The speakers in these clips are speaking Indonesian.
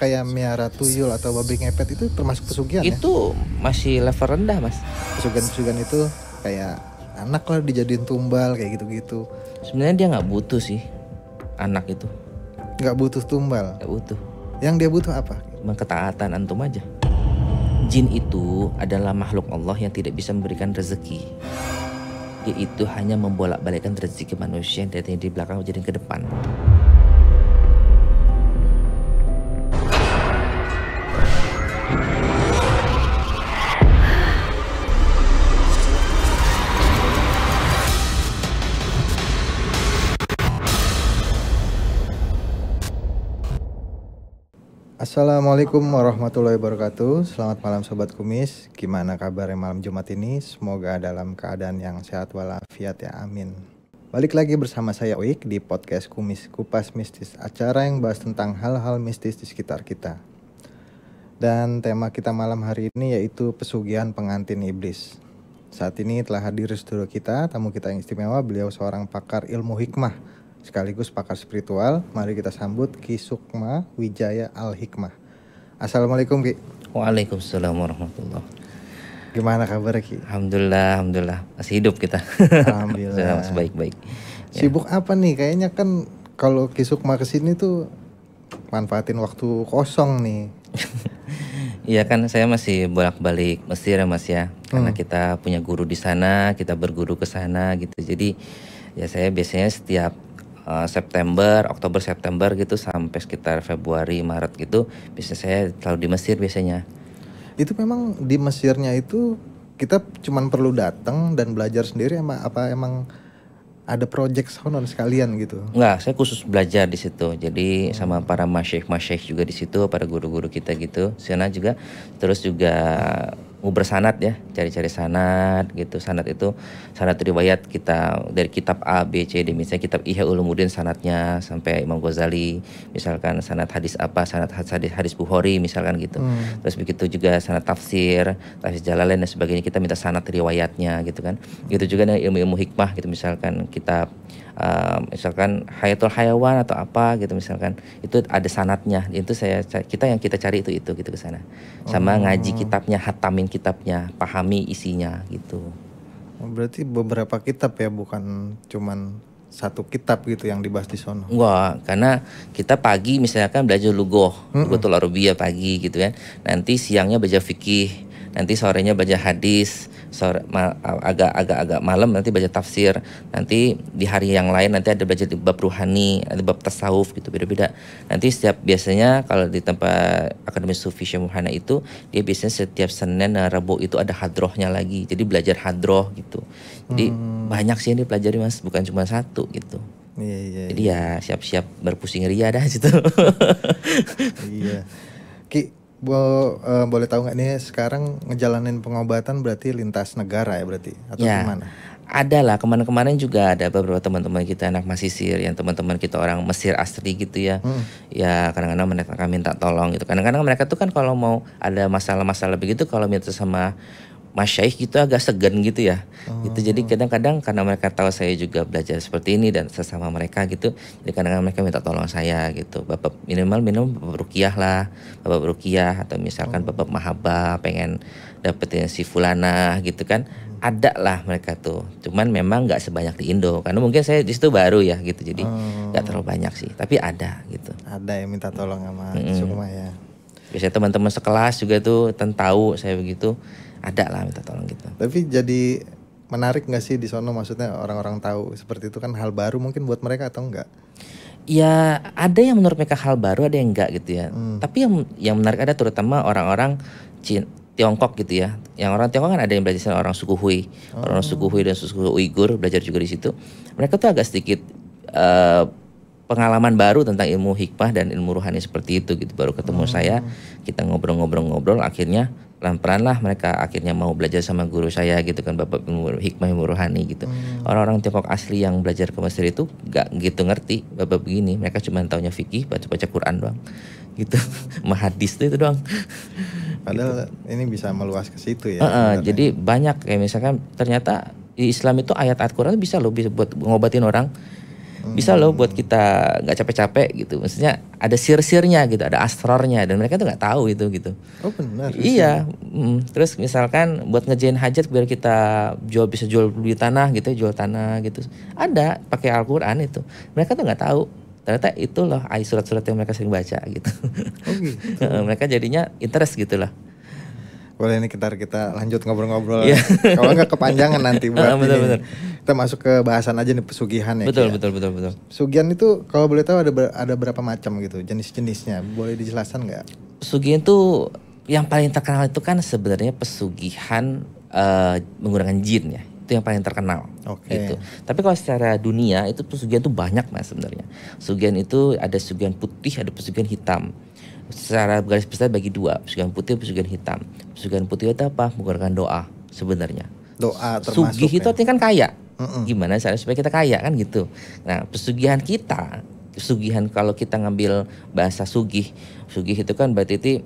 kayak miara tuyul atau babi ngepet itu termasuk pesugihan ya? Itu masih level rendah, Mas. Pesugihan-pesugihan itu kayak anak lah dijadiin tumbal kayak gitu-gitu. Sebenarnya dia nggak butuh sih anak itu. Nggak butuh tumbal. Nggak butuh. Yang dia butuh apa? Cuma ketaatan antum aja. Jin itu adalah makhluk Allah yang tidak bisa memberikan rezeki. Dia itu hanya membolak-balikkan rezeki manusia yang dari di belakang jadi ke depan. Assalamualaikum warahmatullahi wabarakatuh. Selamat malam Sobat Kumis. Gimana kabarnya malam Jumat ini? Semoga dalam keadaan yang sehat walafiat ya, amin. Balik lagi bersama saya Oik di podcast Kumis Kupas Mistis, acara yang bahas tentang hal-hal mistis di sekitar kita. Dan tema kita malam hari ini yaitu pesugihan pengantin iblis. Saat ini telah hadir di studio kita tamu kita yang istimewa. Beliau seorang pakar ilmu hikmah sekaligus pakar spiritual. Mari kita sambut Ki Sukma Wijaya Al-Hikmah. Assalamualaikum Ki. Waalaikumsalam warahmatullahi. Gimana kabar Ki? Alhamdulillah masih hidup kita. Alhamdulillah. Sebaik-baik. Sibuk apa nih? Kayaknya kan kalau Ki Sukma kesini tuh manfaatin waktu kosong nih. Iya kan, saya masih bolak-balik Mesir ya Mas ya. Karena kita punya guru di sana, kita berguru ke sana gitu. Jadi ya saya biasanya setiap September, Oktober, September gitu sampai sekitar Februari, Maret gitu, biasanya saya selalu di Mesir biasanya. Itu memang di Mesirnya itu kita cuman perlu datang dan belajar sendiri apa emang ada project sonon sekalian gitu? Enggak, saya khusus belajar di situ. Jadi sama para masyayikh juga di situ, para guru-guru kita gitu. Sana juga terus juga mau bersanad ya, cari-cari sanad gitu. Sanad itu sanad riwayat kita dari kitab A, B, C, D. Misalnya kitab Ihya Ulumuddin sanadnya sampai Imam Ghazali. Misalkan sanad hadis apa, sanad hadis Bukhari misalkan gitu. Terus begitu juga sanad tafsir Jalalain dan sebagainya, kita minta sanad riwayatnya gitu kan. Gitu juga dengan ilmu-ilmu hikmah gitu, misalkan kitab misalkan Hayatul Hayawan atau apa gitu misalkan, itu ada sanatnya. Itu kita cari itu gitu ke sana. Sama ngaji kitabnya, hatamin kitabnya, pahami isinya gitu. Berarti beberapa kitab ya, bukan cuman satu kitab gitu yang dibahas di sono. Wah, karena kita pagi misalkan belajar lughoh, lughatul arabiyah pagi gitu kan. Nanti siangnya belajar fikih, nanti sorenya belajar hadis, agak malam nanti baca tafsir, nanti di hari yang lain nanti ada belajar bab ruhani, ada bab tasawuf gitu, beda-beda. Nanti biasanya kalau di tempat Akademi Sufi Syekh Muhana itu, dia biasanya setiap Senin dan Rabu itu ada hadrohnya lagi, jadi belajar hadroh gitu. Jadi banyak sih yang dipelajari Mas, bukan cuma satu gitu. Iya. Jadi ya siap-siap berpusing ria dah situ. Iya. Ki, boleh tahu nggak nih sekarang ngejalanin pengobatan berarti lintas negara ya berarti atau ya, gimana? Ada lah, kemarin juga ada beberapa teman-teman kita anak Masisir, yang teman-teman kita orang Mesir asli gitu ya. Ya kadang-kadang mereka minta tolong gitu. Kadang-kadang mereka tuh kan kalau mau ada masalah-masalah begitu, kalau minta sama masyaikh gitu agak segan gitu ya. Gitu. Jadi kadang-kadang karena mereka tahu saya juga belajar seperti ini dan sesama mereka gitu, jadi kadang-kadang mereka minta tolong saya gitu. Bapak minum bapak ruqyah lah, bapak ruqyah, atau misalkan bapak mahabbah pengen dapetin si fulana gitu kan. Ada lah mereka tuh. Cuman memang nggak sebanyak di Indo karena mungkin saya di situ baru ya gitu. Jadi nggak terlalu banyak sih, tapi ada gitu. Ada yang minta tolong sama Sukma ya. Biasanya teman-teman sekelas juga tuh tahu saya begitu. Ada lah minta tolong gitu. Tapi jadi menarik nggak sih di sono, maksudnya orang-orang tahu seperti itu kan hal baru mungkin buat mereka atau enggak? Ya ada yang menurut mereka hal baru, ada yang enggak gitu ya. Tapi yang menarik ada terutama orang-orang Tiongkok gitu ya. Yang orang Tiongkok kan ada yang belajar orang suku Hui, orang suku Hui dan suku Uighur belajar juga di situ. Mereka tuh agak sedikit pengalaman baru tentang ilmu hikmah dan ilmu ruhani seperti itu gitu. Baru ketemu saya, kita ngobrol-ngobrol, akhirnya pelan-pelan lah mereka akhirnya mau belajar sama guru saya gitu kan, bapak ilmu hikmah, ilmu ruhani gitu. Orang-orang Tiongkok asli yang belajar ke Mesir itu gak gitu ngerti bapak begini, mereka cuma taunya fikih, baca-baca Quran doang gitu. Sama hadis itu doang. Padahal gitu. Ini bisa meluas ke situ ya. Jadi banyak kayak misalkan ternyata di Islam itu ayat-ayat Quran bisa loh bisa buat ngobatin orang. Bisa loh buat kita nggak capek-capek gitu. Maksudnya ada sir-sirnya gitu, ada asrornya dan mereka tuh nggak tahu itu gitu. Oh benar. Iya. Terus misalkan buat ngerjain hajat biar kita bisa jual beli tanah gitu, jual tanah gitu. Ada pakai Al-Qur'an itu. Mereka tuh nggak tahu. Ternyata itulah surat-surat yang mereka sering baca gitu. Oh gitu. Mereka jadinya interest gitu lah. Boleh nih kita lanjut ngobrol-ngobrol. Iya. Kalau nggak kepanjangan nanti buat Betul. Kita masuk ke bahasan aja nih pesugihan ya. Betul. Pesugihan itu kalau boleh tahu ada berapa macam gitu jenis-jenisnya? Boleh dijelaskan nggak? Pesugihan itu yang paling terkenal itu kan sebenarnya pesugihan menggunakan jin ya. Itu yang paling terkenal. Gitu. Tapi kalau secara dunia itu pesugihan itu banyak mas sebenarnya. Pesugihan itu ada pesugihan putih, ada pesugihan hitam. Secara garis besar bagi dua, pesugihan putih, pesugihan hitam. Pesugihan putih itu apa? Menggunakan doa sebenarnya. Doa termasuk. Sugih itu artinya kan kaya. Gimana caranya supaya kita kaya kan gitu. Nah pesugihan kita, pesugihan kalau kita ngambil bahasa sugih itu kan berarti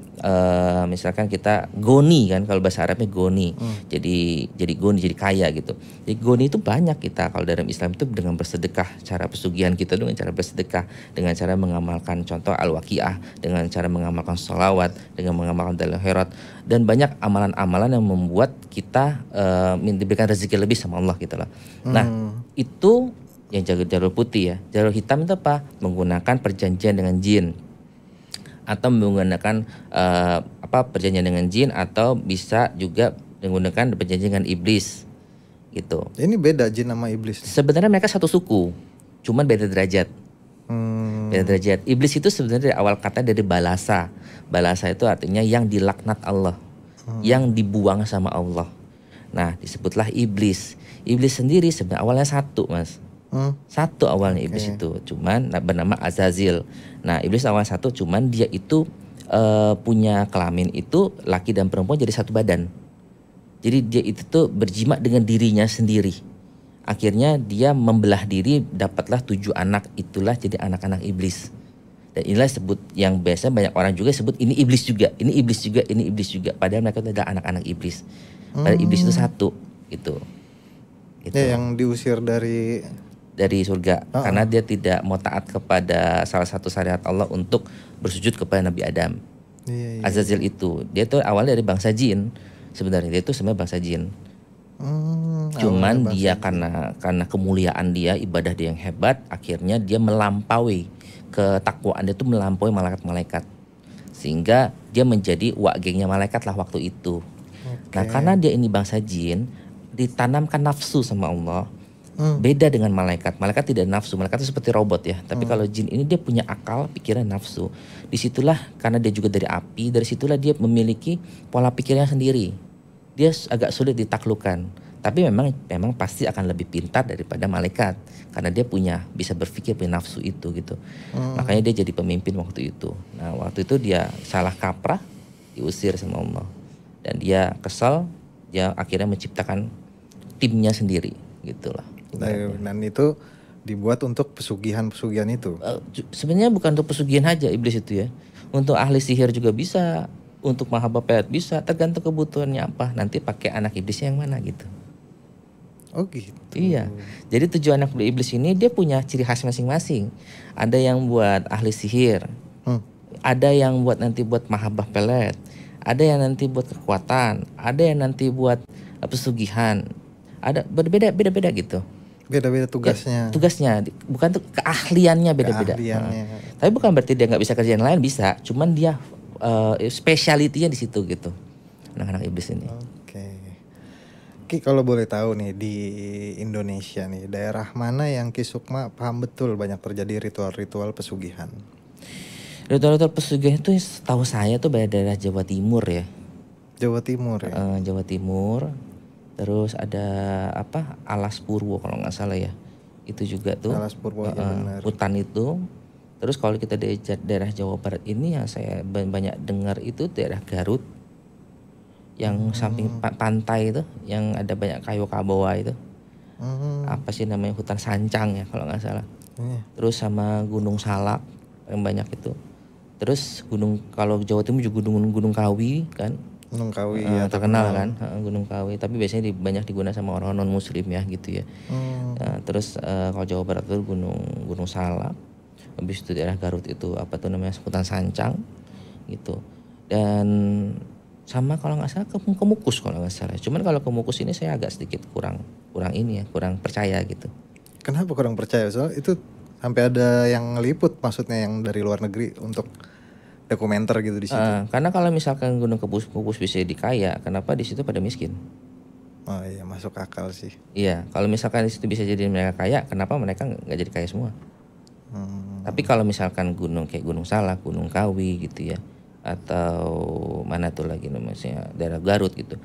misalkan kita goni kan, kalau bahasa Arabnya goni. Jadi goni, jadi kaya gitu. Jadi goni itu banyak kita kalau dalam Islam itu dengan bersedekah. Cara pesugihan kita dengan cara bersedekah, dengan cara mengamalkan contoh al-waqiah, dengan cara mengamalkan sholawat, dengan mengamalkan dalil khairat, dan banyak amalan-amalan yang membuat kita diberikan rezeki lebih sama Allah gitu loh. Nah itu yang jalur putih ya. Jalur hitam itu apa? Menggunakan perjanjian dengan jin, atau menggunakan perjanjian dengan jin, atau bisa juga menggunakan perjanjian dengan iblis gitu. Ini beda jin sama iblis. Sebenarnya mereka satu suku, cuman beda derajat. Beda derajat. Iblis itu sebenarnya dari awal kata dari balasa. Balasa itu artinya yang dilaknat Allah, yang dibuang sama Allah. Nah disebutlah iblis. Iblis sendiri sebenarnya awalnya satu mas. Satu awalnya iblis itu, cuman bernama Azazil. Nah iblis awal satu, cuman dia itu punya kelamin itu laki dan perempuan jadi satu badan. Jadi dia itu tuh berjima dengan dirinya sendiri. Akhirnya dia membelah diri, dapatlah 7 anak, itulah jadi anak-anak iblis. Dan inilah sebut yang biasa banyak orang juga sebut ini iblis juga, ini iblis juga, ini iblis juga. Padahal mereka adalah anak-anak iblis. Padahal iblis itu satu, itu. Ya, yang diusir dari surga karena dia tidak mau taat kepada salah satu syariat Allah untuk bersujud kepada Nabi Adam. Azazil itu dia tuh awalnya dari bangsa jin. Sebenarnya dia itu sebenarnya bangsa jin. Cuman dia karena kemuliaan dia, ibadah dia yang hebat, akhirnya dia melampaui ketakwaan dia, itu melampaui malaikat-malaikat, sehingga dia menjadi wagengnya malaikat lah waktu itu. Nah karena dia ini bangsa jin, ditanamkan nafsu sama Allah. Beda dengan malaikat. Malaikat tidak nafsu. Malaikat itu seperti robot ya. Tapi kalau jin ini dia punya akal, pikiran, nafsu. Disitulah karena dia juga dari api. Dari situlah dia memiliki pola pikirnya sendiri. Dia agak sulit ditaklukkan. Tapi memang pasti akan lebih pintar daripada malaikat. Karena dia bisa berpikir, punya nafsu itu gitu. Makanya dia jadi pemimpin waktu itu. Nah waktu itu dia salah kaprah, diusir sama Allah. Dan dia kesal, dia akhirnya menciptakan timnya sendiri gitulah. Dan itu dibuat untuk pesugihan-pesugihan itu. Sebenarnya bukan untuk pesugihan aja iblis itu ya. Untuk ahli sihir juga bisa, untuk mahabah pelet bisa, tergantung kebutuhannya apa. Nanti pakai anak iblisnya yang mana gitu. Oh gitu. Iya. Jadi 7 anak iblis ini dia punya ciri khas masing-masing. Ada yang buat ahli sihir, ada yang nanti buat mahabah pelet, ada yang nanti buat kekuatan, ada yang nanti buat pesugihan. Ada beda-beda gitu. Beda-beda tugasnya. Ya, tugasnya, bukan tuh keahliannya beda-beda. Tapi bukan berarti dia nggak bisa kerjaan lain, bisa. Cuman dia speciality-nya di situ gitu. Anak-anak iblis ini. Ki kalau boleh tahu nih di Indonesia nih daerah mana yang Ki Sukma paham betul banyak terjadi ritual-ritual pesugihan? Ritual-ritual pesugihan itu tahu saya tuh dari daerah Jawa Timur ya. Jawa Timur ya. Jawa Timur. Terus ada Alas Purwo kalau nggak salah ya, itu juga tuh Alas Purwo ya benar. Hutan itu. Terus kalau kita dari daerah Jawa Barat ini yang saya banyak dengar itu daerah Garut, yang samping pantai itu, yang ada banyak kayu kabawa itu. Apa sih namanya, hutan Sancang ya kalau nggak salah. Terus sama Gunung Salak yang banyak itu. Terus kalau Jawa Timur juga Gunung Kawi kan. Gunung Kawi ya terkenal kan, Gunung Kawi. Tapi biasanya banyak digunakan sama orang non Muslim ya gitu ya. Terus kalau Jawa Barat itu Gunung Salak. Habis itu daerah Garut itu apa tuh namanya Sebutan Sancang gitu. Dan sama kalau nggak salah Kemukus kalau nggak salah. Cuman kalau Kemukus ini saya agak sedikit kurang ini ya, kurang percaya gitu. Kenapa kurang percaya? Soal itu sampai ada yang ngeliput, maksudnya yang dari luar negeri untuk dokumenter gitu di situ. Karena kalau misalkan Gunung Kemukus bisa dikaya, kenapa di situ pada miskin? Oh iya, masuk akal sih. Iya, kalau misalkan di situ bisa jadi mereka kaya, kenapa mereka nggak jadi kaya semua? Tapi kalau misalkan gunung kayak Gunung Salak, Gunung Kawi gitu ya, atau mana tuh lagi namanya daerah Garut gitu,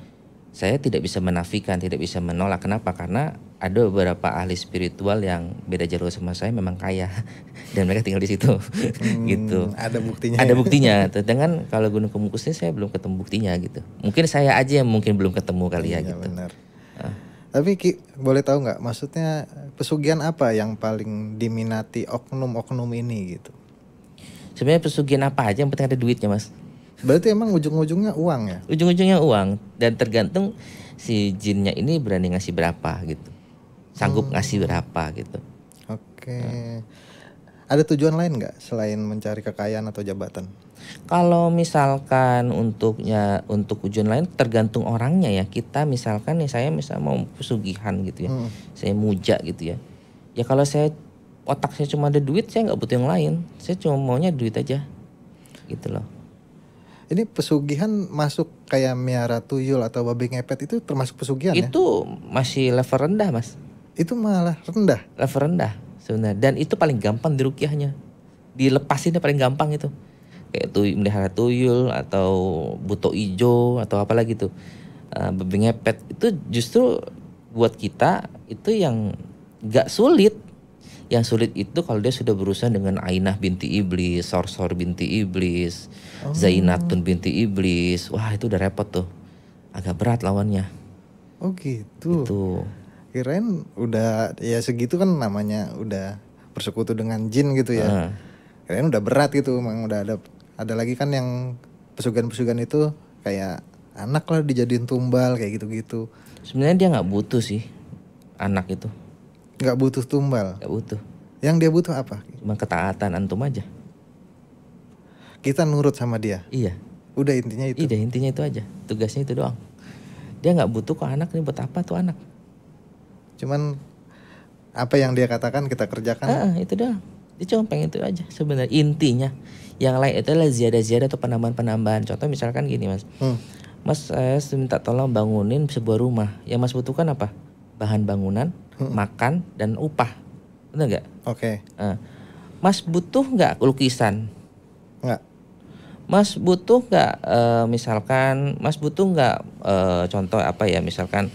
saya tidak bisa menafikan, tidak bisa menolak. Kenapa? Karena ada beberapa ahli spiritual yang beda jalur sama saya memang kaya dan mereka tinggal di situ. Gitu. Ada buktinya. Ada buktinya. Dengan kalau Gunung Kemukus ini saya belum ketemu buktinya gitu. Mungkin saya aja yang mungkin belum ketemu kali ya Iya, gitu. Benar. Tapi Ki, boleh tahu nggak, maksudnya pesugihan apa yang paling diminati oknum-oknum ini gitu? Sebenarnya pesugihan apa aja yang penting ada duitnya, Mas. Berarti emang ujung-ujungnya uang ya? Ujung-ujungnya uang, dan tergantung si jinnya ini berani ngasih berapa gitu. Sanggup ngasih berapa gitu. Oke. Ada tujuan lain nggak selain mencari kekayaan atau jabatan? Kalau misalkan untuk tujuan lain tergantung orangnya ya. Kita misalkan nih, saya mau pesugihan gitu ya. Saya muja gitu ya. Ya kalau otak saya cuma ada duit, saya nggak butuh yang lain. Saya cuma maunya duit aja. Gitu loh. Ini pesugihan masuk kayak miara tuyul atau babi ngepet itu termasuk pesugihan ya? Itu masih level rendah, Mas. Itu malah rendah. Level rendah sebenarnya. Dan itu paling gampang dirukyahnya. Dilepasinnya paling gampang itu. Kayak melihara tuyul atau buto ijo atau apalagi tuh, babi ngepet itu justru buat kita itu yang gak sulit. Yang sulit itu kalau dia sudah berusaha dengan Ainah binti Iblis, Sorsor binti Iblis, Zainatun binti Iblis. Wah, itu udah repot tuh, agak berat lawannya. Oh gitu. Itu Kirain udah ya segitu kan, namanya udah bersekutu dengan jin gitu ya. Kirain udah berat gitu, emang udah ada lagi kan yang pesugihan-pesugihan itu kayak anak lah dijadiin tumbal kayak gitu-gitu. Sebenarnya dia nggak butuh sih anak itu. Nggak butuh tumbal. Nggak butuh. Yang dia butuh apa? Cuma ketaatan antum aja. Kita nurut sama dia. Iya. Udah intinya itu. Iya, intinya itu aja. Tugasnya itu doang. Dia nggak butuh kok anak, ini buat apa tuh anak? Cuman apa yang dia katakan kita kerjakan. Itu doang. Dia cuma pengen itu aja sebenarnya intinya. Yang lain itu adalah ziyadah-ziyadah atau penambahan-penambahan. Contoh misalkan gini, Mas. Mas, saya minta tolong bangunin sebuah rumah. Yang Mas butuhkan apa? Bahan bangunan, makan, dan upah. Benar nggak? Oke. Mas butuh nggak lukisan? Nggak. Mas butuh nggak misalkan Mas butuh nggak contoh apa ya, misalkan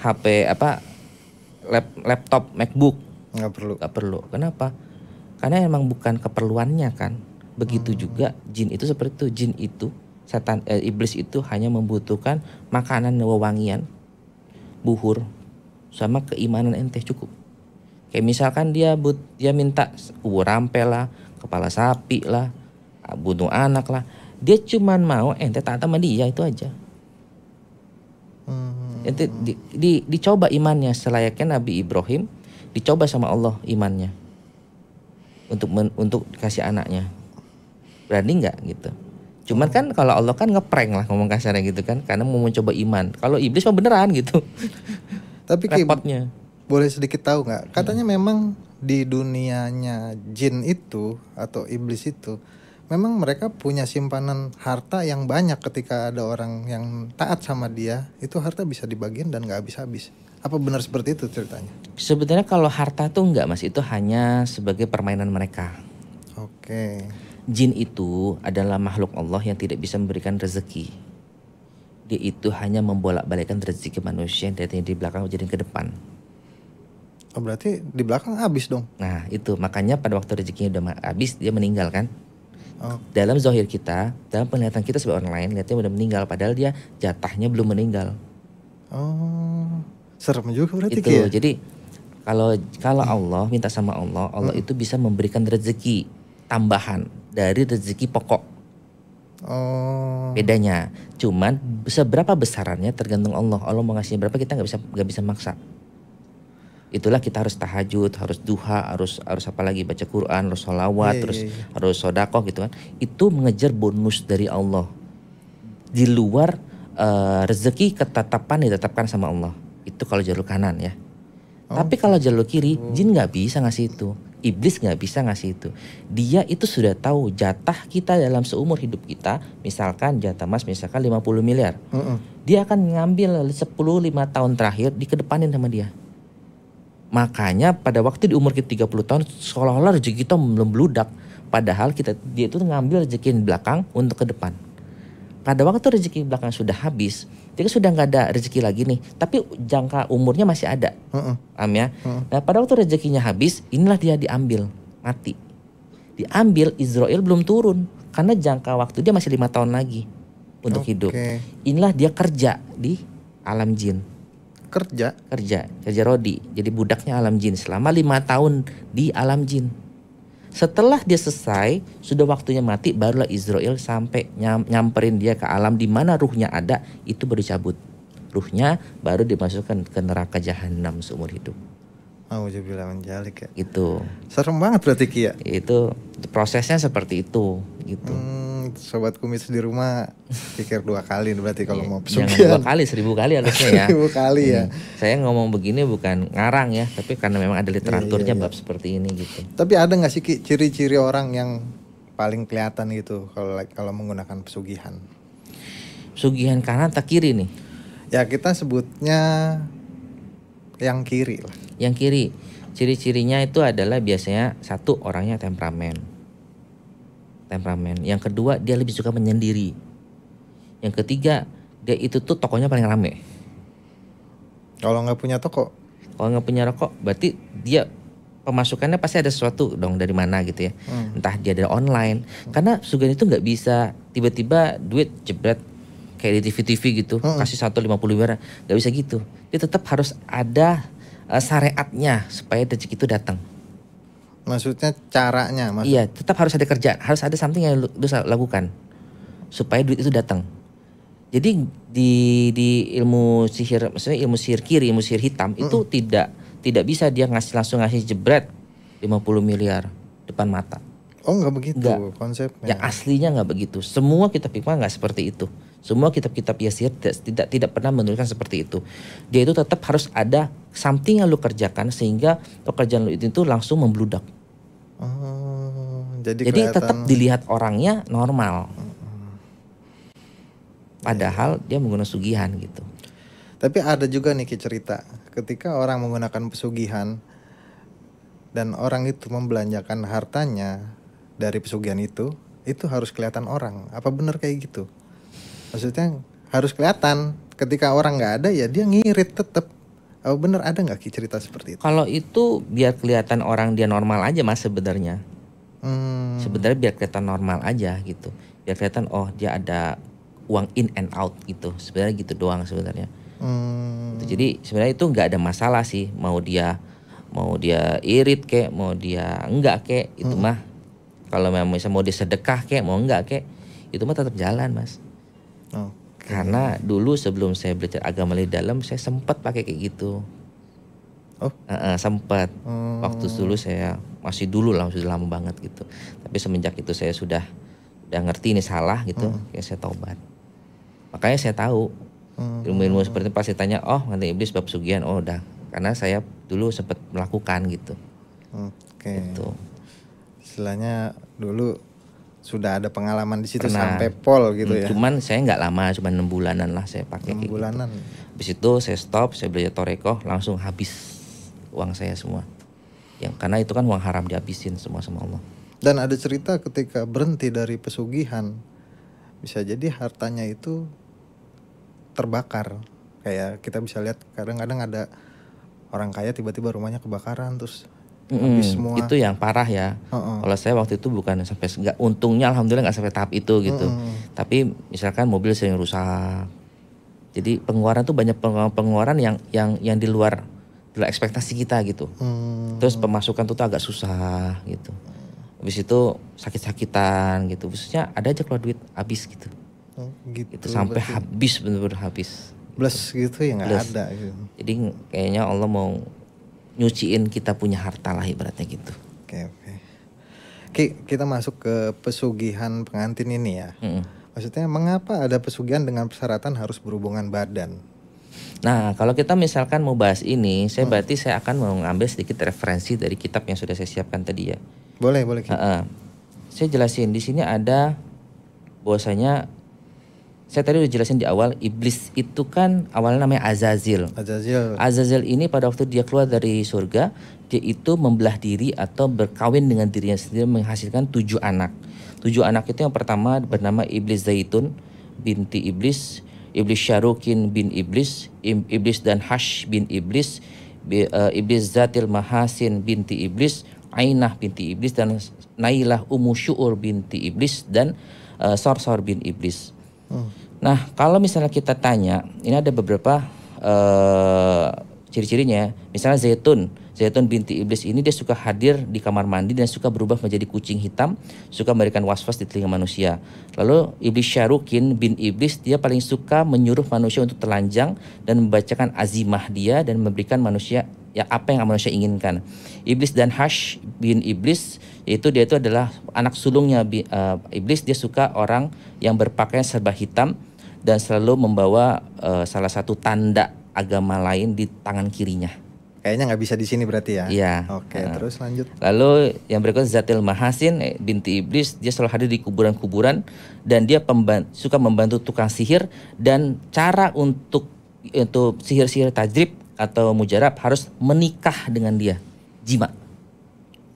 HP laptop MacBook? Nggak perlu. Nggak perlu. Kenapa? Karena emang bukan keperluannya kan. Begitu juga jin itu seperti itu. Jin itu iblis itu hanya membutuhkan makanan wewangian, buhur, sama keimanan ente cukup. Kayak misalkan dia minta ubur rampel lah, kepala sapi lah, bunuh anak lah. Dia cuman mau ente taat sama dia, itu aja. Ente dicoba imannya selayaknya Nabi Ibrahim dicoba sama Allah imannya untuk kasih anaknya. Berani nggak gitu? Cuman kan kalau Allah kan ngeprank lah, ngomong kasarnya gitu kan, karena mau mencoba iman. Kalau iblis mah beneran gitu. Tapi repotnya. Boleh sedikit tahu nggak? Katanya memang di dunianya jin itu atau iblis itu, memang mereka punya simpanan harta yang banyak. Ketika ada orang yang taat sama dia, itu harta bisa dibagiin dan nggak habis-habis. Apa benar seperti itu ceritanya? Sebenarnya kalau harta tuh enggak, Mas, itu hanya sebagai permainan mereka. Oke. Jin itu adalah makhluk Allah yang tidak bisa memberikan rezeki. Dia itu hanya membolak-balikkan rezeki manusia yang dari di belakang jadi ke depan. Oh, berarti di belakang habis dong. Nah itu makanya pada waktu rezekinya udah habis dia meninggal kan. Dalam zahir kita, dalam penglihatan kita sebagai orang lain, lihatnya udah meninggal, padahal dia jatahnya belum meninggal. Oh, serem juga berarti itu ya? Jadi kalau Allah minta sama Allah itu bisa memberikan rezeki tambahan dari rezeki pokok. Oh. Bedanya. Cuman seberapa besarannya tergantung Allah. Allah mau ngasih berapa kita nggak bisa maksa. Itulah kita harus tahajud, harus duha, harus apa lagi, baca Quran, harus sholawat, terus harus sodakoh gitu kan. Itu mengejar bonus dari Allah. Di luar rezeki ketetapan ditetapkan sama Allah. Itu kalau jalur kanan ya. Tapi kalau jalur kiri, jin nggak bisa ngasih itu. Iblis nggak bisa ngasih itu. Dia itu sudah tahu jatah kita dalam seumur hidup kita. Misalkan jatah Mas misalkan 50 miliar. Dia akan ngambil 10-5 tahun terakhir dikedepanin sama dia. Makanya pada waktu di umur kita 30 tahun seolah-olah rezeki kita belum meludak. Padahal dia itu ngambil rezeki di belakang untuk ke depan. Pada waktu rezeki belakang sudah habis, dia sudah nggak ada rezeki lagi nih. Tapi jangka umurnya masih ada, paham ya? Nah pada waktu rezekinya habis, inilah dia diambil, mati. Diambil, Israel belum turun karena jangka waktu dia masih 5 tahun lagi untuk hidup. Inilah dia kerja di alam jin. Kerja rodi. Jadi budaknya alam jin selama 5 tahun di alam jin. Setelah dia selesai, sudah waktunya mati, barulah Israel sampai nyamperin dia ke alam di mana ruhnya ada, itu baru dicabut. Ruhnya baru dimasukkan ke neraka jahanam seumur hidup. Auzubillah min dzalik ya. Itu. Serem banget berarti Ki ya. Itu prosesnya seperti itu gitu. Sobat kumis di rumah pikir 2 kali berarti kalau mau pesugihan. Jangan 2 kali, 1000 kali harusnya ya. 1000 kali ya. Saya ngomong begini bukan ngarang ya, tapi karena memang ada literaturnya bab seperti ini gitu. Tapi ada nggak sih Ki ciri-ciri orang yang paling kelihatan gitu kalau menggunakan pesugihan? Pesugihan kanan atau kiri nih? Ya kita sebutnya yang kiri lah. Yang kiri, ciri-cirinya itu adalah biasanya satu, orangnya temperamen. Yang kedua, dia lebih suka menyendiri. Yang ketiga, dia itu tuh tokonya paling rame. Kalau nggak punya toko? Kalau nggak punya rokok, berarti dia pemasukannya pasti ada sesuatu dong dari mana gitu ya. Entah dia dari online. Karena pesugihan itu nggak bisa tiba-tiba duit jebret kayak di TV-TV gitu, kasih 150 miliar, nggak bisa gitu. Dia tetap harus ada syariatnya supaya rezeki itu datang. Maksudnya caranya? Iya, tetap harus ada kerjaan, harus ada something yang lu lakukan supaya duit itu datang. Jadi di ilmu sihir, maksudnya ilmu sihir kiri, ilmu sihir hitam itu tidak bisa dia langsung ngasih jebret 50 miliar depan mata. Oh nggak begitu enggak. Konsepnya? Yang aslinya nggak begitu. Semua kitab hikmah nggak seperti itu. Semua kitab-kitab sihir tidak pernah menuliskan seperti itu. Dia itu tetap harus ada something yang lu kerjakan sehingga pekerjaan lu itu langsung membludak. Jadi tetap dilihat orangnya normal. Padahal dia menggunakan pesugihan gitu. Tapi ada juga nih cerita ketika orang menggunakan pesugihan dan orang itu membelanjakan hartanya dari pesugihan itu harus kelihatan orang. Apa benar kayak gitu? Maksudnya harus kelihatan. Ketika orang nggak ada ya dia ngirit tetap. Oh bener, ada nggak Ki cerita seperti itu? Kalau itu biar kelihatan orang dia normal aja Mas sebenarnya. Sebenarnya biar kelihatan normal aja gitu. Biar kelihatan oh dia ada uang in and out gitu. Sebenarnya gitu doang sebenarnya. Jadi sebenarnya itu nggak ada masalah sih. Mau dia irit kek, mau dia enggak kek, itu mah kalau memang mau dia sedekah kek, mau enggak kek, itu mah tetap jalan Mas. Karena dulu sebelum saya belajar agama lebih dalam, saya sempat pakai kayak gitu. Sempat. Waktu dulu saya masih dulu lah, sudah lama banget gitu. Tapi semenjak itu saya sudah ngerti ini salah gitu, kayak saya taubat. Makanya saya tahu ilmu-ilmu seperti itu. Pas saya tanya, oh nanti iblis bab pesugihan, oh udah. Karena saya dulu sempat melakukan gitu. Gitu. Istilahnya dulu sudah ada pengalaman di situ sampai pol gitu ya. Cuman saya nggak lama, cuma 6 bulanan lah saya pakai. 6 bulanan. Gitu. Habis itu saya stop, saya belajar torekoh, langsung habis uang saya semua. Karena itu kan uang haram dihabisin semua sama Allah. Dan ada cerita ketika berhenti dari pesugihan, bisa jadi hartanya itu terbakar. Kayak kita bisa lihat kadang-kadang ada orang kaya tiba-tiba rumahnya kebakaran terus habis semua. Itu yang parah ya. Kalau saya waktu itu bukan sampai nggak, untungnya alhamdulillah nggak sampai tahap itu gitu. Tapi misalkan mobil sering rusak. Jadi pengeluaran tuh banyak pengeluaran yang di luar ekspektasi kita gitu. Terus pemasukan tuh agak susah gitu. habis itu sakit-sakitan gitu, khususnya ada aja keluar duit habis gitu. Gitu. Itu sampai berarti habis, bener-bener habis. bless gitu ya nggak Bless. ada gitu. Jadi kayaknya Allah mau nyuciin kita punya harta lah ibaratnya gitu. Oke. Ki, kita masuk ke pesugihan pengantin ini ya. Maksudnya mengapa ada pesugihan dengan persyaratan harus berhubungan badan? Nah, kalau kita misalkan mau bahas ini, berarti saya akan mengambil sedikit referensi dari kitab yang sudah saya siapkan tadi ya. Boleh Ki. Saya jelasin di sini ada bahwasanya, saya tadi udah jelasin di awal, iblis itu kan awalnya namanya Azazil. Azazil ini pada waktu dia keluar dari surga, dia itu membelah diri atau berkawin dengan dirinya sendiri, menghasilkan 7 anak. 7 anak itu yang pertama bernama Iblis Zaitun binti Iblis, Iblis Syarukin bin Iblis, Iblis dan Hash bin Iblis, Iblis Zatil Mahasin binti Iblis, Ainah binti Iblis, dan Nailah Ummu Syu'ur binti Iblis, dan Sorsor bin Iblis. Nah, kalau misalnya kita tanya, ini ada beberapa ciri-cirinya. Misalnya Zaitun binti Iblis ini dia suka hadir di kamar mandi dan suka berubah menjadi kucing hitam, suka memberikan was-was di telinga manusia. Lalu Iblis Syarukin bin Iblis, dia paling suka menyuruh manusia untuk telanjang dan membacakan azimah dia dan memberikan manusia ya apa yang manusia inginkan. Iblis dan Hash bin Iblis, yaitu dia itu adalah anak sulungnya Iblis. Dia suka orang yang berpakaian serba hitam dan selalu membawa salah satu tanda agama lain di tangan kirinya. Kayaknya nggak bisa di sini berarti ya. Iya. Oke, terus lanjut. Lalu yang berikutnya Zatil Mahasin binti Iblis, dia selalu hadir di kuburan-kuburan dan dia suka membantu tukang sihir, dan cara untuk sihir-sihir tajrib atau mujarab harus menikah dengan dia, jima.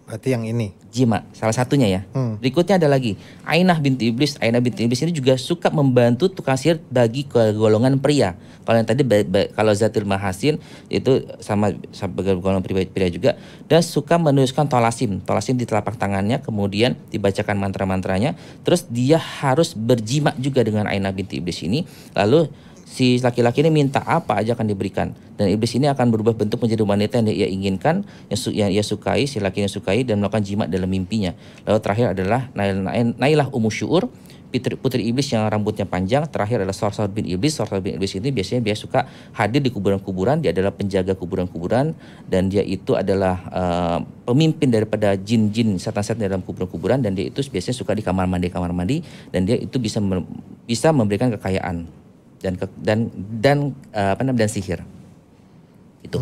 Berarti yang ini jima, salah satunya ya. Berikutnya ada lagi Ainah binti Iblis. Ainah binti Iblis ini juga suka membantu tukang sihir bagi golongan pria. Kalau yang tadi kalau Zatil Mahasin itu sama golongan pria juga, dan suka menuliskan tolasim di telapak tangannya, kemudian dibacakan mantra-mantranya. Terus dia harus berjima juga dengan Ainah binti Iblis ini. Lalu si laki-laki ini minta apa aja akan diberikan, dan iblis ini akan berubah bentuk menjadi wanita yang ia inginkan, yang ia sukai, si laki yang sukai, dan melakukan jimat dalam mimpinya. Lalu terakhir adalah Nailah Ummu Syu'ur, putri iblis yang rambutnya panjang. Terakhir adalah Sorsor bin Iblis. Sorsor bin Iblis ini biasanya dia suka hadir di kuburan-kuburan. Dia adalah penjaga kuburan-kuburan, dan dia itu adalah pemimpin daripada jin-jin setan-setan dalam kuburan-kuburan, dan dia itu biasanya suka di kamar mandi, dan dia itu bisa memberikan kekayaan dan sihir itu.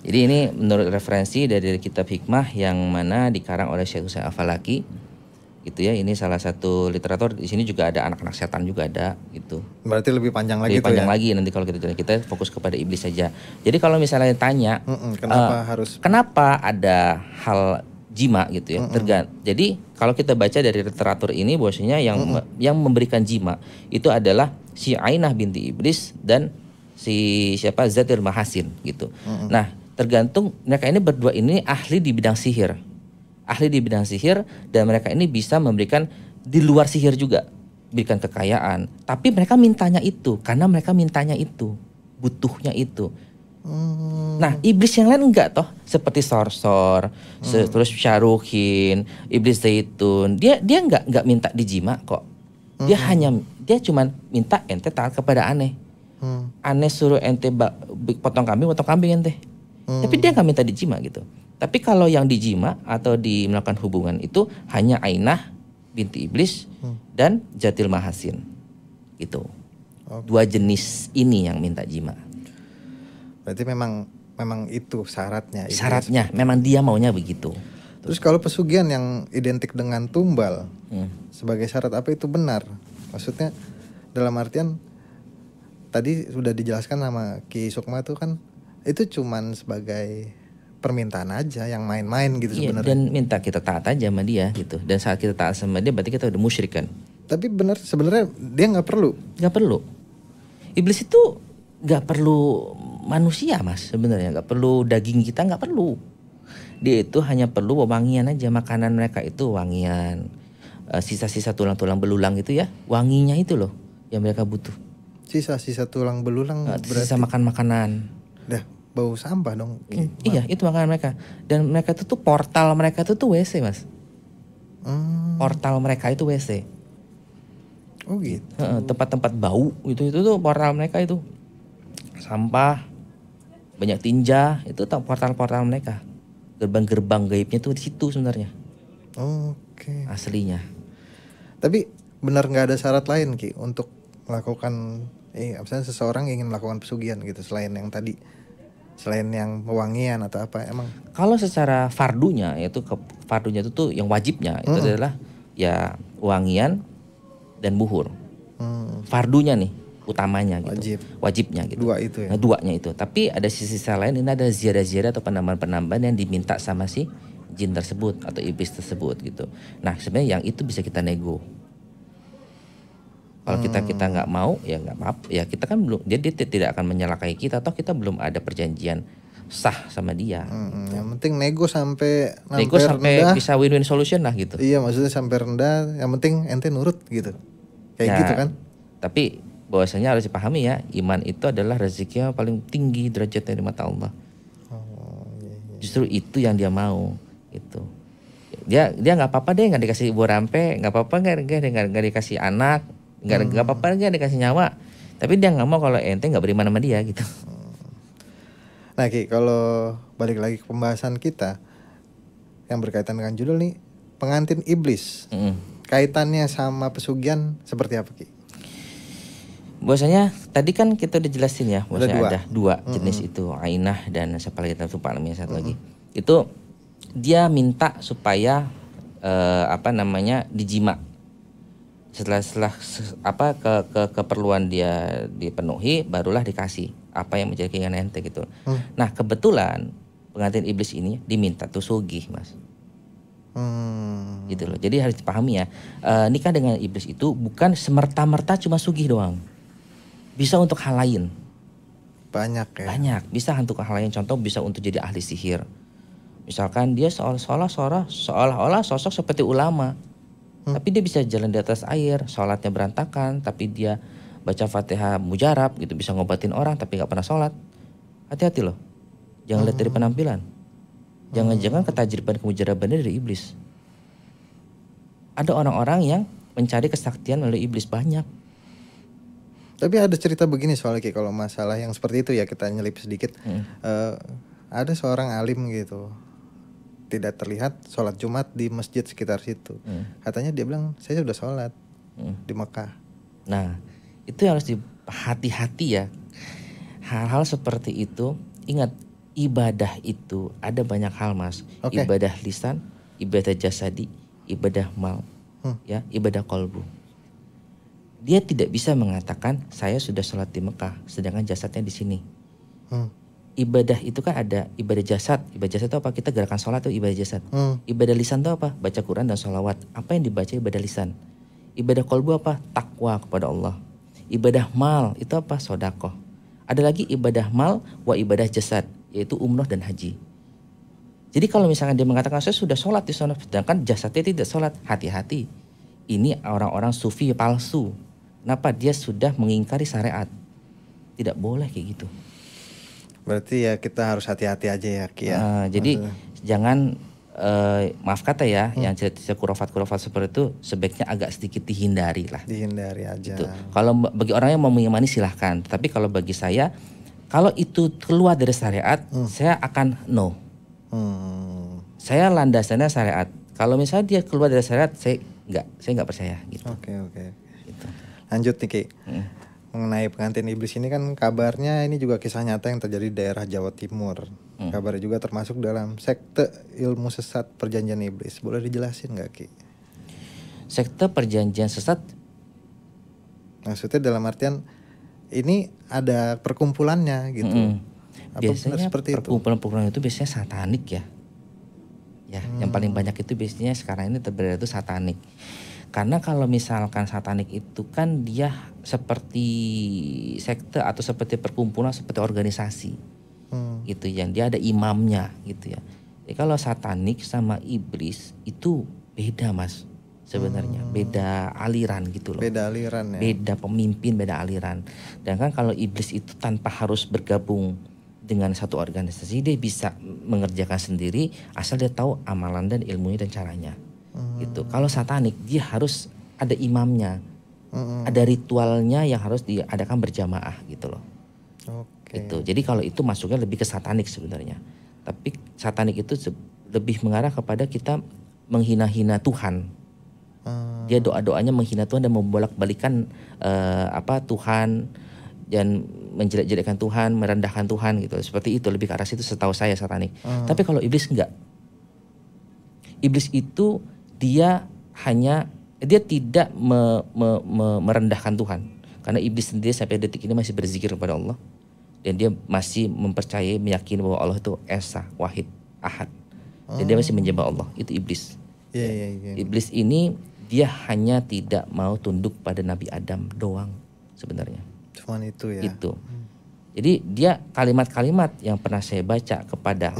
Jadi ini menurut referensi dari kitab hikmah yang mana dikarang oleh Syekh Husain Al-Falaki gitu ya. Ini salah satu literatur. Di sini juga ada anak-anak setan juga ada gitu. Berarti lebih panjang lagi. Lebih panjang lagi nanti kalau kita fokus kepada iblis saja. Jadi kalau misalnya tanya kenapa ada hal jima gitu ya, jadi kalau kita baca dari literatur ini bahwasanya yang memberikan jima itu adalah si Ainah binti Iblis dan si Zatil Mahasin gitu. Nah, tergantung mereka ini berdua ini ahli di bidang sihir. Dan mereka ini bisa memberikan di luar sihir juga, berikan kekayaan. Tapi mereka mintanya itu karena mereka mintanya itu, butuhnya itu. Nah, iblis yang lain enggak toh, seperti Sorsor, terus Syarukin, Iblis Zaitun, dia enggak minta dijima kok. Dia cuma minta ente taat kepada aneh. Aneh suruh ente potong kambing ente. Tapi dia enggak minta dijima gitu. Tapi kalau yang dijima atau melakukan hubungan itu hanya Ainah binti Iblis dan Zatil Mahasin. Gitu. 2 jenis ini yang minta jima. Berarti memang itu syaratnya. Syaratnya memang dia maunya begitu. Terus kalau pesugihan yang identik dengan tumbal sebagai syarat, apa itu benar? Maksudnya dalam artian tadi sudah dijelaskan sama Ki Sukma tuh kan itu cuman sebagai permintaan aja, yang main-main gitu sebenarnya. Dan minta kita taat aja sama dia gitu. Dan saat kita taat sama dia berarti kita udah musyrik kan. Tapi benar sebenarnya dia nggak perlu. Iblis itu nggak perlu manusia mas, sebenarnya nggak perlu daging kita, nggak perlu. Dia itu hanya perlu wangian aja, makanan mereka itu wangian, sisa-sisa tulang-tulang belulang itu ya, wanginya itu loh yang mereka butuh. Sisa-sisa tulang belulang berarti sisa makanan. Dah bau sampah dong. Iya, itu makanan mereka. Dan mereka itu tuh portal mereka itu tuh WC mas. Portal mereka itu WC. Oh gitu. Tempat-tempat bau itu tuh portal mereka itu. Sampah, banyak tinja, itu portal-portal mereka. Gerbang-gerbang gaibnya tuh di situ sebenarnya. Oke. Aslinya. Tapi benar nggak ada syarat lain Ki untuk melakukan misalnya seseorang ingin melakukan pesugihan gitu selain yang tadi, selain yang wewangian atau apa emang? Kalau secara fardunya itu fardunya itu tuh yang wajibnya itu adalah ya wangian dan buhur. Fardunya nih utamanya gitu. Wajibnya gitu. Dua itu ya. Nah, duanya itu. Tapi ada sisi lain, ini ada ziarah-ziarah atau penambahan-penambahan yang diminta sama si jin tersebut atau iblis tersebut gitu. Nah, sebenarnya yang itu bisa kita nego. Kalau kita nggak mau ya nggak apa-apa. Ya kita kan belum, dia tidak akan menyalakai kita atau kita belum ada perjanjian sah sama dia. Yang penting nego sampai rendah, bisa win-win solution lah gitu. Iya, maksudnya sampai rendah, yang penting ente nurut gitu. Kayak gitu kan. Tapi bahwasanya harus dipahami ya, iman itu adalah rezeki yang paling tinggi derajatnya di mata Allah. Iya. Justru itu yang dia mau gitu. Dia nggak apa-apa deh nggak dikasih buah rampe, nggak apa-apa nggak dikasih anak, nggak apa-apa nggak dikasih nyawa. Tapi dia nggak mau kalau ente nggak beriman sama dia gitu. Nah Ki, kalau balik lagi ke pembahasan kita yang berkaitan dengan judul nih, pengantin iblis. Kaitannya sama pesugihan seperti apa Ki? Bahwasanya tadi kan kita udah jelasin ya, bahwasanya ada dua jenis itu, ainah dan siapa lagi lupa namanya satu lagi. Itu dia minta supaya dijima. Setelah keperluan dia dipenuhi, barulah dikasih apa yang menjadi keinginan ente gitu. Nah kebetulan pengantin iblis ini diminta tuh sugih Mas. Gitu loh. Jadi harus dipahami ya, nikah dengan iblis itu bukan semerta-merta cuma sugih doang. Bisa untuk hal lain. Banyak ya. Banyak. Bisa untuk hal lain. Contoh bisa untuk jadi ahli sihir. Misalkan dia seolah-olah sosok seperti ulama. Tapi dia bisa jalan di atas air. Sholatnya berantakan. Tapi dia baca Fatihah mujarab gitu. Bisa ngobatin orang tapi gak pernah sholat. Hati-hati loh. Jangan lihat dari penampilan. Jangan-jangan ketajriban kemujarabannya dari iblis. Ada orang-orang yang mencari kesaktian melalui iblis banyak. Tapi ada cerita begini soalnya Ki, kalau masalah yang seperti itu ya kita nyelip sedikit. Ada seorang alim gitu, tidak terlihat sholat Jumat di masjid sekitar situ. Katanya dia bilang saya sudah sholat di Mekah. Nah itu harus hati-hati ya. Hal-hal seperti itu, ingat ibadah itu ada banyak hal Mas. Ibadah lisan, ibadah jasadi, ibadah mal, ya ibadah kolbu. Dia tidak bisa mengatakan saya sudah sholat di Mekah sedangkan jasadnya di sini. Ibadah itu kan ada ibadah jasad. Ibadah jasad itu apa? Kita gerakan sholat itu ibadah jasad. Ibadah lisan itu apa? Baca Quran dan sholawat. Apa yang dibaca ibadah lisan? Ibadah kolbu apa? Takwa kepada Allah. Ibadah mal itu apa? Sodakoh. Ada lagi ibadah mal wa ibadah jasad, yaitu umroh dan haji. Jadi kalau misalkan dia mengatakan saya sudah sholat di sana sedangkan jasadnya tidak sholat, hati-hati. Ini orang-orang sufi palsu. Kenapa? Dia sudah mengingkari syariat. Tidak boleh kayak gitu. Berarti ya kita harus hati-hati aja ya Ki ya. Jadi jangan maaf kata ya, yang cerita kurafat seperti itu sebaiknya agak sedikit dihindari lah. Dihindari aja. Gitu. Kalau bagi orang yang mau mengimani silahkan. Tapi kalau bagi saya, kalau itu keluar dari syariat, saya akan no. Saya landasannya syariat. Kalau misalnya dia keluar dari syariat, saya nggak percaya gitu. Oke. Gitu. Lanjut nih Ki. Mengenai pengantin iblis ini kan kabarnya ini juga kisah nyata yang terjadi di daerah Jawa Timur. Kabarnya juga termasuk dalam sekte ilmu sesat perjanjian iblis. Boleh dijelasin nggak Ki? Sekte perjanjian sesat? Maksudnya dalam artian ini ada perkumpulannya gitu. Apa biasanya perkumpulan itu biasanya satanik ya. Yang paling banyak itu biasanya sekarang ini terberedar itu satanik. Karena kalau misalkan satanik itu kan dia seperti sekte atau seperti perkumpulan, seperti organisasi. Gitu yang dia ada imamnya gitu ya. Jadi kalau satanik sama iblis itu beda Mas sebenarnya. Beda aliran gitu loh. Beda aliran ya. Beda pemimpin, beda aliran. Dan kan kalau iblis itu tanpa harus bergabung dengan satu organisasi, dia bisa mengerjakan sendiri asal dia tahu amalan dan ilmunya dan caranya. gitu. Kalau satanik dia harus ada imamnya, ada ritualnya yang harus diadakan berjamaah gitu loh. Gitu. Jadi kalau itu masuknya lebih ke satanik sebenarnya. Tapi satanik itu lebih mengarah kepada kita menghina-hina Tuhan. Dia doa-doanya menghina Tuhan dan membolak-balikan Tuhan dan menjelek-jelekkan Tuhan, merendahkan Tuhan gitu. Seperti itu, lebih ke arah situ setahu saya satanik. Tapi kalau iblis enggak. Iblis itu dia tidak merendahkan Tuhan. Karena iblis sendiri sampai detik ini masih berzikir kepada Allah. Dan dia masih mempercayai, meyakini bahwa Allah itu Esa, Wahid, Ahad. Dan dia masih menyembah Allah. Itu iblis. Iblis ini dia hanya tidak mau tunduk pada Nabi Adam doang sebenarnya. Cuman itu ya. Itu. Jadi dia kalimat-kalimat yang pernah saya baca kepada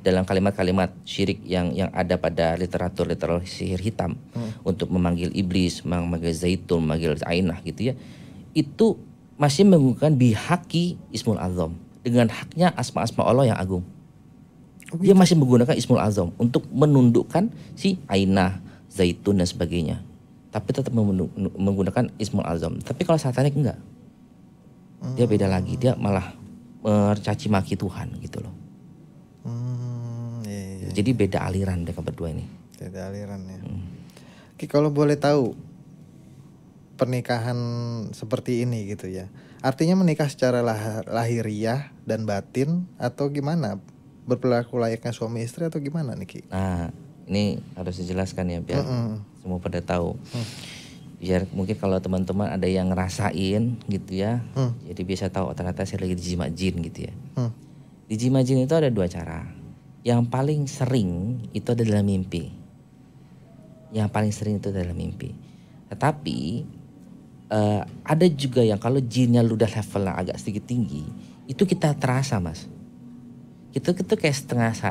dalam kalimat-kalimat syirik yang ada pada literatur sihir hitam untuk memanggil iblis, memanggil zaitun, memanggil ainah gitu ya. Itu masih menggunakan bihaqi Ismul Azam, dengan haknya asma-asma Allah yang agung. Dia masih menggunakan Ismul Azam untuk menundukkan si ainah, zaitun dan sebagainya. Tapi tetap menggunakan Ismul Azam. Tapi kalau satanik enggak. Dia beda lagi, dia malah mencaci maki Tuhan gitu loh. Jadi beda aliran mereka berdua ini. Beda aliran ya. Oke, kalau boleh tahu pernikahan seperti ini gitu ya. Artinya menikah secara lahiriah dan batin atau gimana? Berperilaku layaknya suami istri atau gimana nih Ki? Nah, ini harus dijelaskan ya biar semua pada tahu. Biar mungkin kalau teman-teman ada yang ngerasain gitu ya. Jadi bisa tahu ternyata saya lagi dijimat jin gitu ya. Dijimat jin itu ada 2 cara. Yang paling sering itu adalah mimpi. Yang paling sering itu adalah mimpi. Tetapi ada juga yang kalau jinnya udah levelnya agak sedikit tinggi, itu kita terasa mas. Kita kayak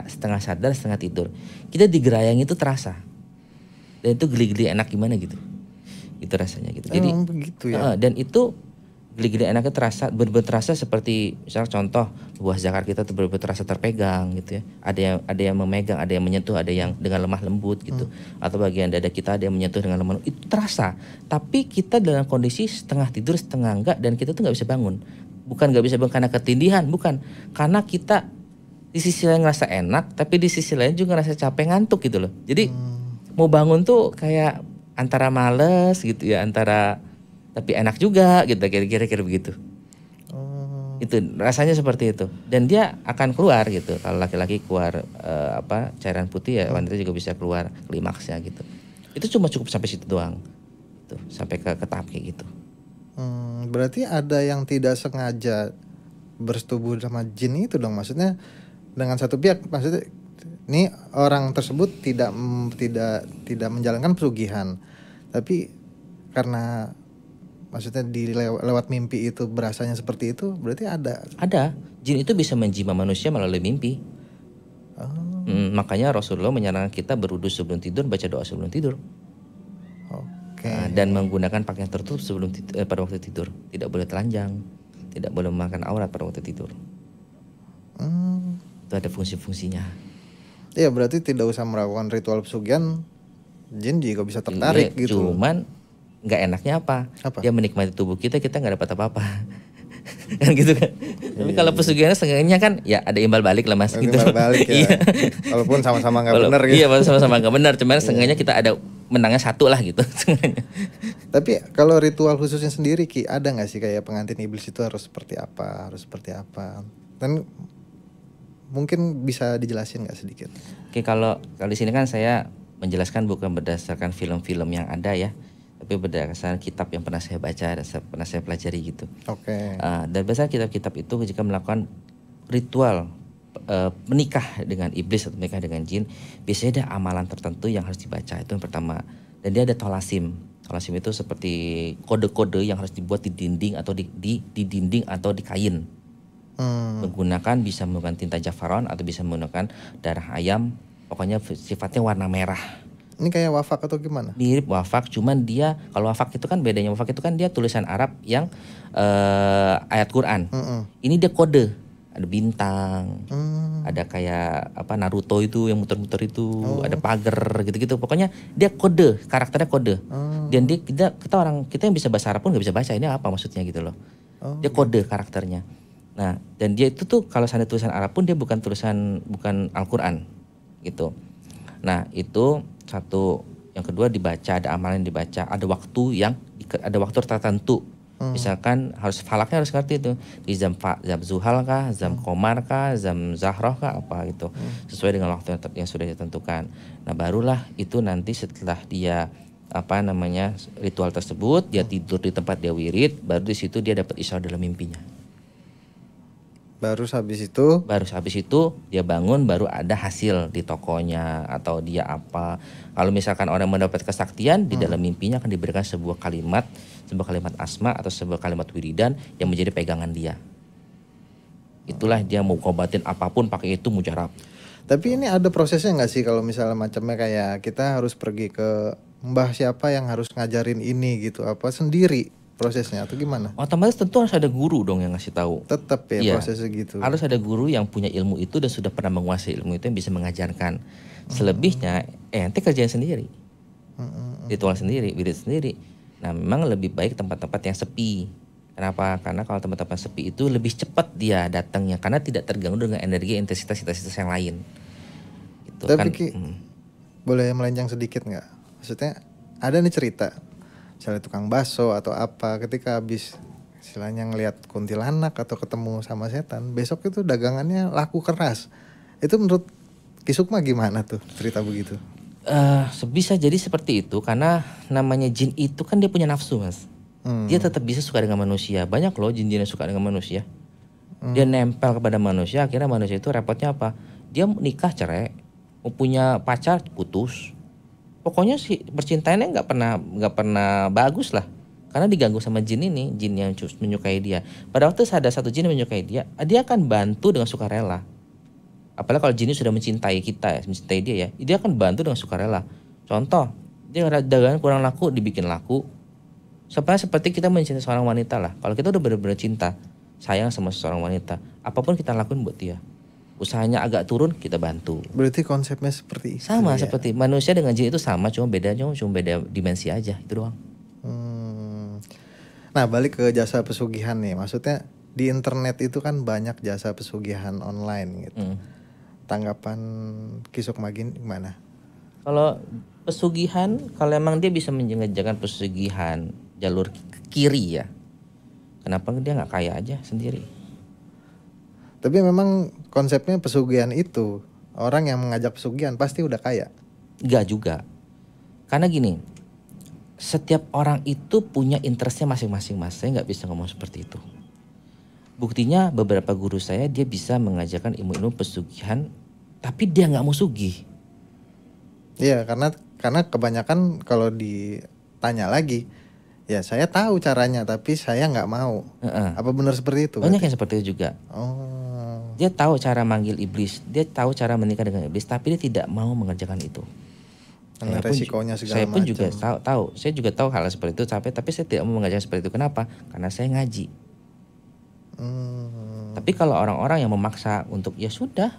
setengah sadar, setengah tidur. Kita digerayangi itu terasa. Dan itu geli-geli enak gimana gitu. Itu rasanya gitu. Jadi begitu ya. Dan itu geli-geli enaknya benar-benar terasa seperti misalnya contoh buah zakar kita tuh benar-benar terasa terpegang gitu ya. Ada yang memegang, ada yang menyentuh, ada yang dengan lemah lembut gitu. Atau bagian dada kita ada yang menyentuh dengan lemah lembut. Itu terasa. Tapi kita dalam kondisi setengah tidur, setengah enggak, dan kita tuh nggak bisa bangun. Bukan nggak bisa bangun karena ketindihan, bukan. Karena kita di sisi lain ngerasa enak, tapi di sisi lain juga ngerasa capek, ngantuk gitu loh. Jadi mau bangun tuh kayak antara males gitu ya, antara tapi enak juga gitu, kira-kira begitu. Itu rasanya seperti itu. Dan dia akan keluar gitu. Kalau laki-laki keluar cairan putih ya, wanita juga bisa keluar klimaksnya gitu. Itu cuma cukup sampai situ doang. Tuh, sampai ke tahap kayak gitu. Berarti ada yang tidak sengaja bersetubuh sama jin itu dong, maksudnya dengan satu pihak, maksudnya ini orang tersebut tidak menjalankan pesugihan, tapi karena maksudnya lewat mimpi itu berasanya seperti itu, berarti ada jin itu bisa menjima manusia melalui mimpi. Makanya Rasulullah menyarankan kita berwudu sebelum tidur, baca doa sebelum tidur. Dan menggunakan pakaian tertutup pada waktu tidur. Tidak boleh telanjang, tidak boleh memakan aurat pada waktu tidur. Itu ada fungsi-fungsinya. Iya, berarti tidak usah melakukan ritual pesugihan, jin juga bisa tertarik gitu. Cuman nggak enaknya apa? Dia menikmati tubuh kita nggak dapat apa-apa. Kan gitu kan. Tapi kalau pesugihannya seenggaknya kan ya ada imbal balik lah mas. Imbal balik ya. Walaupun sama-sama nggak benar gitu. Iya, sama-sama nggak benar. Cuman seenggaknya kita ada menangnya satu lah gitu. Tapi kalau ritual khususnya sendiri Ki, ada nggak sih kayak pengantin iblis itu harus seperti apa? Dan mungkin bisa dijelasin nggak sedikit? Oke, kalau di sini kan saya menjelaskan bukan berdasarkan film-film yang ada ya, tapi berdasarkan kitab yang pernah saya baca dan pernah saya pelajari gitu. Dan berdasarkan kitab-kitab itu jika melakukan ritual menikah dengan iblis atau menikah dengan jin, biasanya ada amalan tertentu yang harus dibaca. Itu yang pertama. Dan dia ada tolasim. Tolasim itu seperti kode-kode yang harus dibuat di dinding atau di dinding atau di kain. Bisa menggunakan tinta jafaron atau bisa menggunakan darah ayam. Pokoknya sifatnya warna merah. Ini kayak wafak atau gimana? Mirip wafak, cuman dia kalau wafak itu kan bedanya, wafak itu kan dia tulisan Arab yang ayat Quran. Ini dia kode. ada bintang, ada kayak apa Naruto itu yang muter-muter itu, ada pagar gitu-gitu. Pokoknya dia kode, karakternya kode. Dan dia kita yang bisa bahasa Arab pun nggak bisa baca ini apa maksudnya gitu loh. Dia kode karakternya. Nah, dan dia itu tuh kalau seandainya tulisan Arab pun dia bukan Al-Qur'an gitu. Nah, itu satu. Yang kedua dibaca, ada amalan yang dibaca, ada waktu tertentu. Misalkan falaknya harus ngerti itu di jam zuhal kah, jam komar kah, jam zahroh kah apa gitu, sesuai dengan waktu yang sudah ditentukan. Nah barulah itu nanti setelah dia ritual tersebut, dia tidur di tempat dia wirid, baru di situ dia dapat isya dalam mimpinya. Baru habis itu dia bangun, baru ada hasil di tokonya atau dia apa. Kalau misalkan orang mendapat kesaktian, di dalam mimpinya akan diberikan sebuah kalimat asma atau sebuah kalimat wiridan yang menjadi pegangan dia. Itulah dia mau kobatin apapun pakai itu mujarab. Tapi ini ada prosesnya nggak sih kalau misalnya macamnya kayak kita harus pergi ke mbah siapa yang harus ngajarin ini gitu, apa sendiri prosesnya atau gimana? Otomatis tentu harus ada guru dong yang ngasih tahu. Tetap ya prosesnya gitu. Harus ada guru yang punya ilmu itu dan sudah pernah menguasai ilmu itu yang bisa mengajarkan. Selebihnya ente kerjain sendiri. Ritual sendiri, wirid sendiri. Nah, memang lebih baik tempat-tempat yang sepi. Kenapa? Karena kalau tempat-tempat sepi itu lebih cepat dia datangnya karena tidak terganggu dengan energi intensitas yang lain. Gitu. Tapi boleh melenceng sedikit nggak? Maksudnya ada nih cerita misalnya tukang bakso atau apa ketika habis istilahnya ngelihat kuntilanak atau ketemu sama setan, besok itu dagangannya laku keras. Itu menurut Ki Sukma gimana tuh cerita begitu? Bisa jadi seperti itu karena namanya jin itu kan dia punya nafsu, Mas. Dia tetap bisa suka dengan manusia. Banyak loh jin-jin yang suka dengan manusia. Dia nempel kepada manusia, akhirnya manusia itu repotnya apa? Dia nikah cerai, mau punya pacar putus. Pokoknya sih percintaannya nggak pernah bagus lah, karena diganggu sama jin ini, jin yang menyukai dia. Pada waktu ada satu jin yang menyukai dia akan bantu dengan sukarela. Apalagi kalau jin sudah mencintai kita, mencintai dia dia akan bantu dengan sukarela. Contoh, dia dagangan kurang laku, dibikin laku. Seperti kita mencintai seorang wanita lah. Kalau kita udah benar-benar cinta, sayang sama seorang wanita, apapun kita lakuin buat dia. Usahanya agak turun, kita bantu. Berarti konsepnya seperti itu. Sama ya? Seperti manusia dengan jin itu sama, cuma beda dimensi aja, itu doang. Nah, balik ke jasa pesugihan nih. Maksudnya di internet itu kan banyak jasa pesugihan online gitu. Tanggapan Ki Sukma gimana? Kalau pesugihan, kalau emang dia bisa menjalankan pesugihan jalur kiri ya, kenapa dia nggak kaya aja sendiri? Tapi memang konsepnya pesugihan itu orang yang mengajak pesugihan pasti udah kaya. Enggak juga. Karena gini, setiap orang itu punya interestnya masing-masing, Mas. Saya nggak bisa ngomong seperti itu. Buktinya beberapa guru saya dia bisa mengajarkan ilmu-ilmu pesugihan, tapi dia nggak mau sugih. Iya, karena kebanyakan kalau ditanya lagi, ya saya tahu caranya tapi saya nggak mau. Apa benar seperti itu? Banyak yang seperti itu juga. Dia tahu cara manggil iblis, dia tahu cara menikah dengan iblis, tapi dia tidak mau mengerjakan itu. Karena resikonya segala macam. Saya pun juga tahu, saya juga tahu hal seperti itu, tapi saya tidak mau mengerjakan seperti itu. Kenapa? Karena saya ngaji. Tapi kalau orang-orang yang memaksa untuk ya sudah,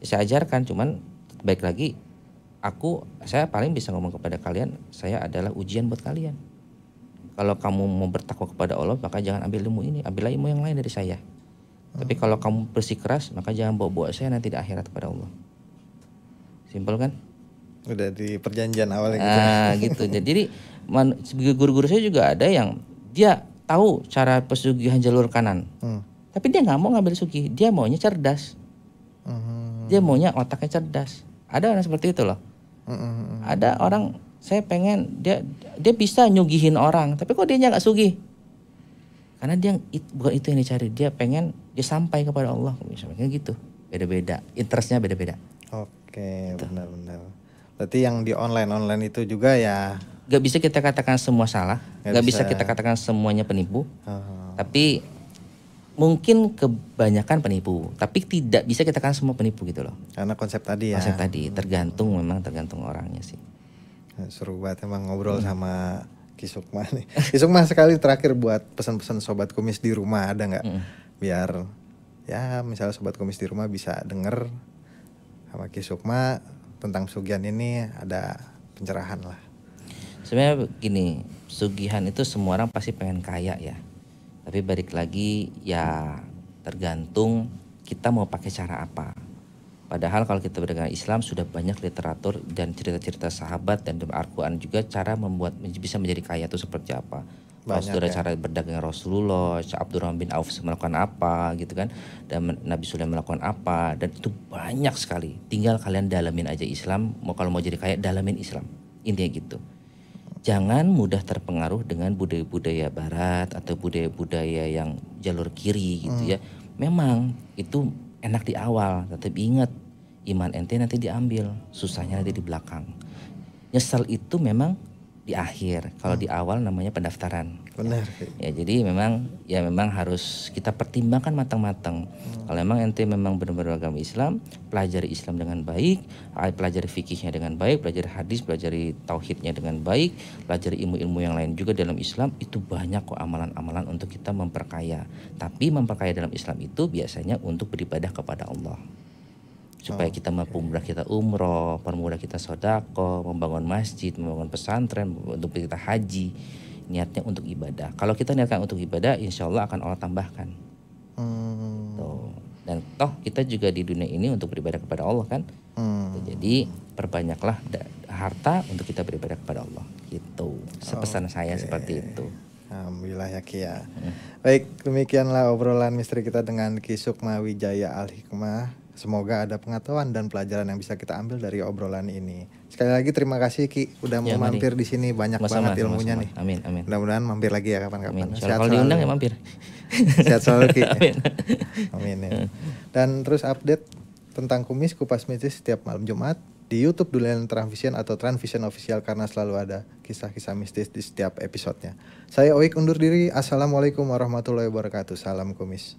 saya ajarkan, cuman baik lagi, saya paling bisa ngomong kepada kalian, saya adalah ujian buat kalian. Kalau kamu mau bertakwa kepada Allah, maka jangan ambil ilmu ini, ambillah ilmu yang lain dari saya. Tapi kalau kamu bersikeras, maka jangan bawa-bawa saya nanti di akhirat kepada Allah. Simpel kan? Udah di perjanjian awal gitu. Gitu. Jadi guru-guru saya juga ada yang dia tahu cara pesugihan jalur kanan. Tapi dia nggak mau ngambil sugih, dia maunya cerdas. Dia maunya otaknya cerdas. Ada orang seperti itu loh. Ada orang saya pengen dia bisa nyugihin orang, tapi kok dia nggak sugih? Karena dia bukan itu yang dicari, dia pengen dia sampai kepada Allah, misalnya gitu. Beda-beda, interestnya beda-beda. Oke, gitu. Benar-benar. Berarti yang di online itu juga ya. Gak bisa kita katakan semua salah, gak bisa kita katakan semuanya penipu. Tapi mungkin kebanyakan penipu, tapi tidak bisa kita katakan semua penipu gitu loh. Karena konsep tadi ya. Konsep tadi tergantung orangnya sih. Seru banget emang ngobrol sama Ki Sukma nih. Ki Sukma sekali terakhir buat pesan-pesan sobat kumis di rumah ada nggak? Biar Ya misalnya sobat kumis di rumah bisa denger sama Ki Sukma tentang pesugihan ini, ada pencerahan lah. Sebenarnya gini, sugihan itu semua orang pasti pengen kaya ya. Tapi balik lagi ya tergantung kita mau pakai cara apa. Padahal kalau kita beragama Islam sudah banyak literatur dan cerita-cerita sahabat dan dalam Al-Quran juga cara membuat bisa menjadi kaya itu seperti apa. Kalau Banyak sudah ya. cara berdagang Rasulullah, Abdurrahman bin Auf melakukan apa gitu kan, dan Nabi Sulaiman melakukan apa, dan itu banyak sekali. Tinggal kalian dalamin aja Islam. Kalau mau jadi kaya dalamin Islam, intinya gitu. Jangan mudah terpengaruh dengan budaya-budaya barat atau budaya-budaya yang jalur kiri gitu ya. Memang itu enak di awal, tapi ingat iman ente nanti diambil, susahnya nanti di belakang. Nyesel itu memang di akhir, kalau di awal namanya pendaftaran. Benar. Ya jadi memang harus kita pertimbangkan matang-matang. Kalau memang ente memang benar-benar agama Islam, pelajari Islam dengan baik, pelajari fikihnya dengan baik, pelajari hadis, pelajari tauhidnya dengan baik, pelajari ilmu-ilmu yang lain juga dalam Islam. Itu banyak kok amalan-amalan untuk kita memperkaya. Tapi memperkaya dalam Islam itu biasanya untuk beribadah kepada Allah, supaya kita mempermudah kita umroh, permudah kita sodako, membangun masjid, membangun pesantren, untuk kita haji. Niatnya untuk ibadah. Kalau kita niatkan untuk ibadah, insya Allah akan Allah tambahkan. Tuh. Dan toh kita juga di dunia ini untuk beribadah kepada Allah kan. Jadi perbanyaklah harta untuk kita beribadah kepada Allah. Gitu. Sepesan saya seperti itu. Alhamdulillah ya Ki ya. Baik, demikianlah obrolan misteri kita dengan Ki Sukma Wijaya Al-Hikmah. Semoga ada pengetahuan dan pelajaran yang bisa kita ambil dari obrolan ini. Sekali lagi terima kasih Ki udah mau mampir di sini, banyak banget ilmunya nih. Amin. Mudah-mudahan mampir lagi ya kapan-kapan. Sehat kalau diundang ya mampir. Sehat selalu Ki. Amin ya. Dan terus update tentang kumis kupas mistis setiap malam Jumat di YouTube Dulian Transvision atau Transvision Official, karena selalu ada kisah-kisah mistis di setiap episodenya. Saya Oik undur diri. Assalamualaikum warahmatullahi wabarakatuh. Salam kumis.